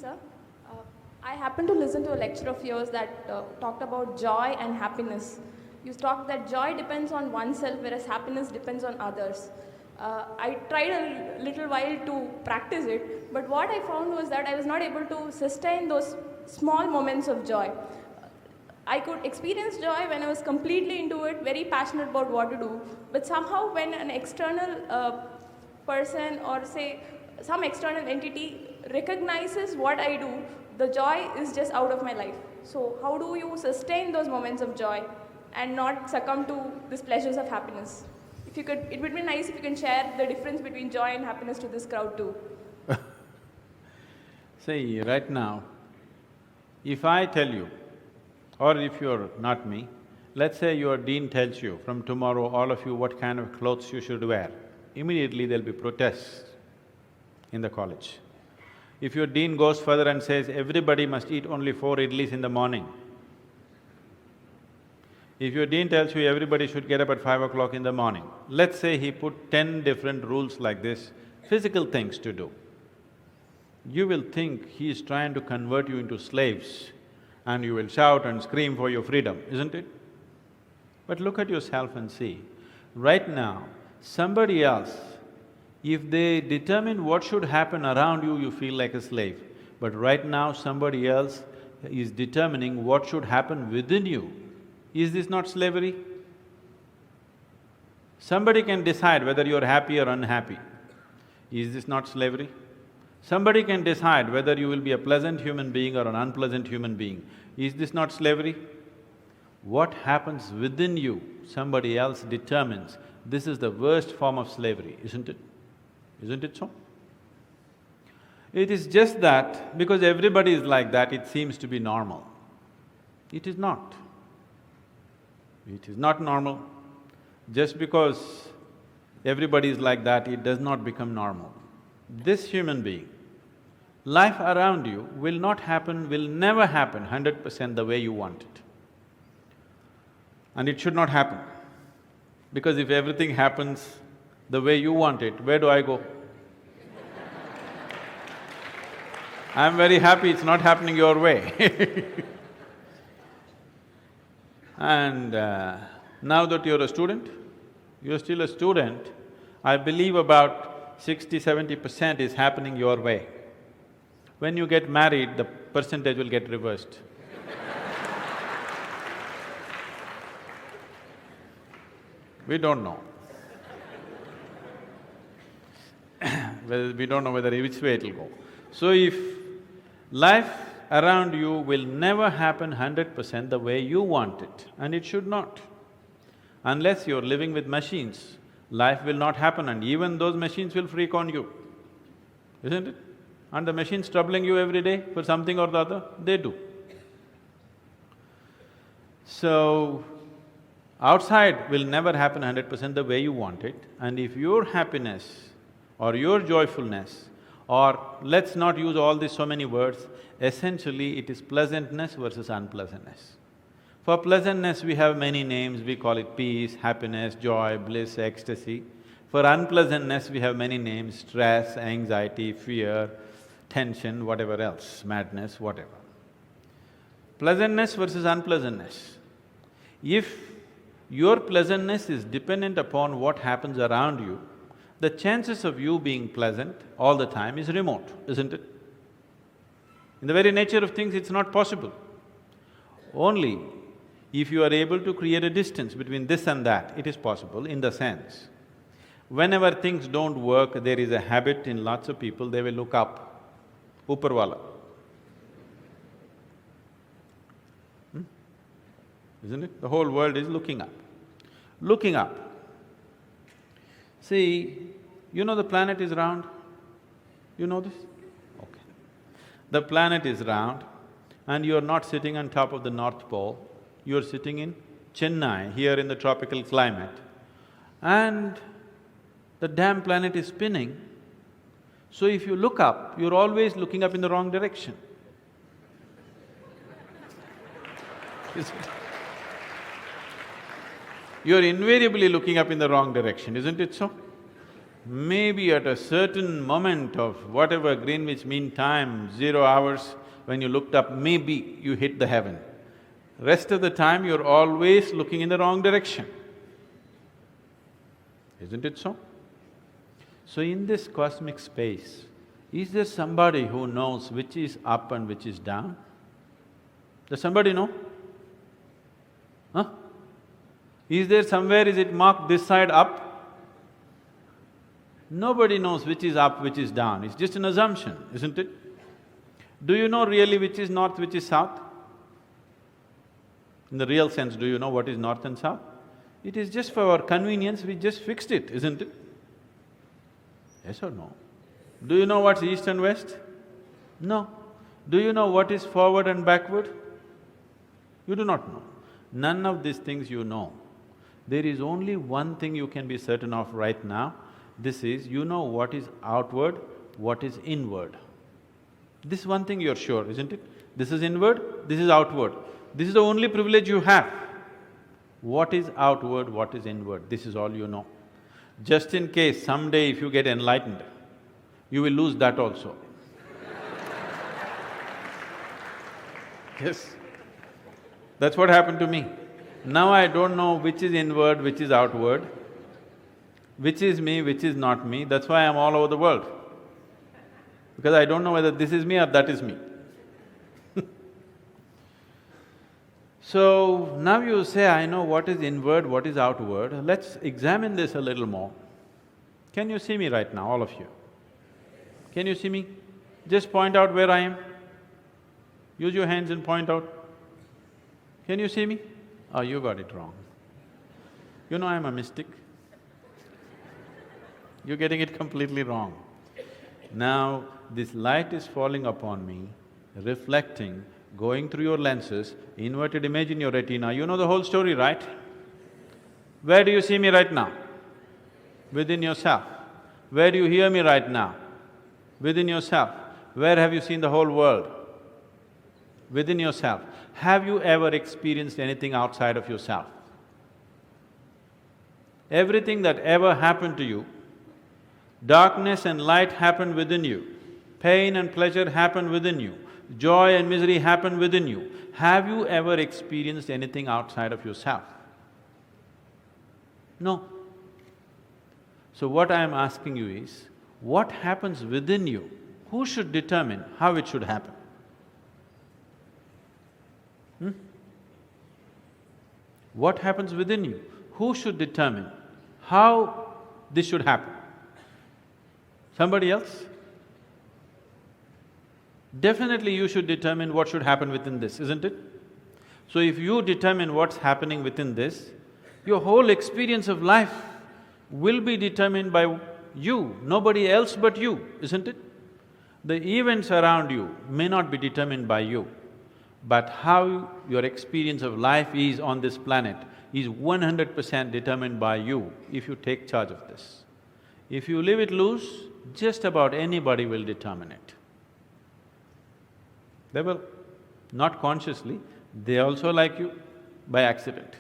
sir. Uh, I happened to listen to a lecture of yours that talked about joy and happiness. You talked that joy depends on oneself, whereas happiness depends on others. I tried a little while to practice it, but what I found was that I was not able to sustain those small moments of joy. I could experience joy when I was completely into it, very passionate about what to do, but somehow when an external person or say some external entity recognizes what I do, the joy is just out of my life. So how do you sustain those moments of joy and not succumb to these pleasures of happiness? If you could, it would be nice if you can share the difference between joy and happiness to this crowd too. See, right now, if I tell you, or if you're not me, let's say your dean tells you, from tomorrow all of you what kind of clothes you should wear, immediately there'll be protests in the college. If your dean goes further and says, everybody must eat only 4 idlis in the morning, if your dean tells you everybody should get up at 5 o'clock in the morning, let's say he put 10 different rules like this, physical things to do, you will think he is trying to convert you into slaves and you will shout and scream for your freedom, isn't it? But look at yourself and see, right now, somebody else, if they determine what should happen around you, you feel like a slave. But right now, somebody else is determining what should happen within you. Is this not slavery? Somebody can decide whether you're happy or unhappy. Is this not slavery? Somebody can decide whether you will be a pleasant human being or an unpleasant human being. Is this not slavery? What happens within you, somebody else determines. This is the worst form of slavery, isn't it? Isn't it so? It is just that because everybody is like that, it seems to be normal. It is not. It is not normal. Just because everybody is like that, it does not become normal. This human being, life around you will not happen, will never happen 100% the way you want it. And it should not happen. Because if everything happens the way you want it, where do I go? I'm very happy it's not happening your way. And now that you're a student, you're still a student, I believe about 60–70% is happening your way. When you get married, the percentage will get reversed. We don't know. Well, we don't know whether which way it'll go. So if life around you will never happen 100% the way you want it, and it should not. Unless you're living with machines, life will not happen and even those machines will freak on you, isn't it? And the machines troubling you every day for something or the other, they do. So, outside will never happen 100% the way you want it, and if your happiness or your joyfulness, or let's not use all these so many words, essentially it is pleasantness versus unpleasantness. For pleasantness we have many names, we call it peace, happiness, joy, bliss, ecstasy. For unpleasantness we have many names, stress, anxiety, fear, tension, whatever else, madness, whatever. Pleasantness versus unpleasantness. If your pleasantness is dependent upon what happens around you, the chances of you being pleasant all the time is remote, isn't it? In the very nature of things, it's not possible. Only if you are able to create a distance between this and that, it is possible in the sense, whenever things don't work, there is a habit in lots of people, they will look up, upar wala. Isn't it? The whole world is looking up. Looking up. See, you know the planet is round? You know this? Okay. The planet is round and you're not sitting on top of the North Pole, you're sitting in Chennai, here in the tropical climate, and the damn planet is spinning. So if you look up, you're always looking up in the wrong direction. You're invariably looking up in the wrong direction, isn't it so? maybe at a certain moment of whatever Greenwich Mean Time, 0 hours, when you looked up, maybe you hit the heaven. Rest of the time, you're always looking in the wrong direction. Isn't it so? So in this cosmic space, is there somebody who knows which is up and which is down? Does somebody know? Huh? Is there somewhere, is it marked this side up? Nobody knows which is up, which is down, it's just an assumption, isn't it? Do you know really which is north, which is south? In the real sense, do you know what is north and south? It is just for our convenience, we just fixed it, isn't it? Yes or no? Do you know what's east and west? No. Do you know what is forward and backward? You do not know. None of these things you know. There is only one thing you can be certain of right now. This is, you know what is outward, what is inward. This one thing you're sure, isn't it? This is inward, this is outward. This is the only privilege you have. What is outward, what is inward, this is all you know. Just in case someday if you get enlightened, you will lose that also. Yes, that's what happened to me. Now I don't know which is inward, which is outward, which is me, which is not me, that's why I'm all over the world. Because I don't know whether this is me or that is me. So, now you say, I know what is inward, what is outward, let's examine this a little more. Can you see me right now, all of you? Can you see me? Just point out where I am. Use your hands and point out. Can you see me? Oh, you got it wrong. You know I'm a mystic. You're getting it completely wrong. Now, this light is falling upon me, reflecting, going through your lenses, inverted image in your retina, you know the whole story, right? Where do you see me right now? Within yourself. Where do you hear me right now? Within yourself. Where have you seen the whole world? Within yourself. Have you ever experienced anything outside of yourself? Everything that ever happened to you, darkness and light happened within you, pain and pleasure happened within you, joy and misery happen within you. Have you ever experienced anything outside of yourself? No. So what I am asking you is, what happens within you? Who should determine how it should happen? What happens within you? Who should determine how this should happen? Somebody else? Definitely you should determine what should happen within this, isn't it? So if you determine what's happening within this, your whole experience of life will be determined by you, nobody else but you, isn't it? The events around you may not be determined by you, but how your experience of life is on this planet is 100% determined by you if you take charge of this. If you leave it loose, just about anybody will determine it. They will, not consciously, they also like you by accident.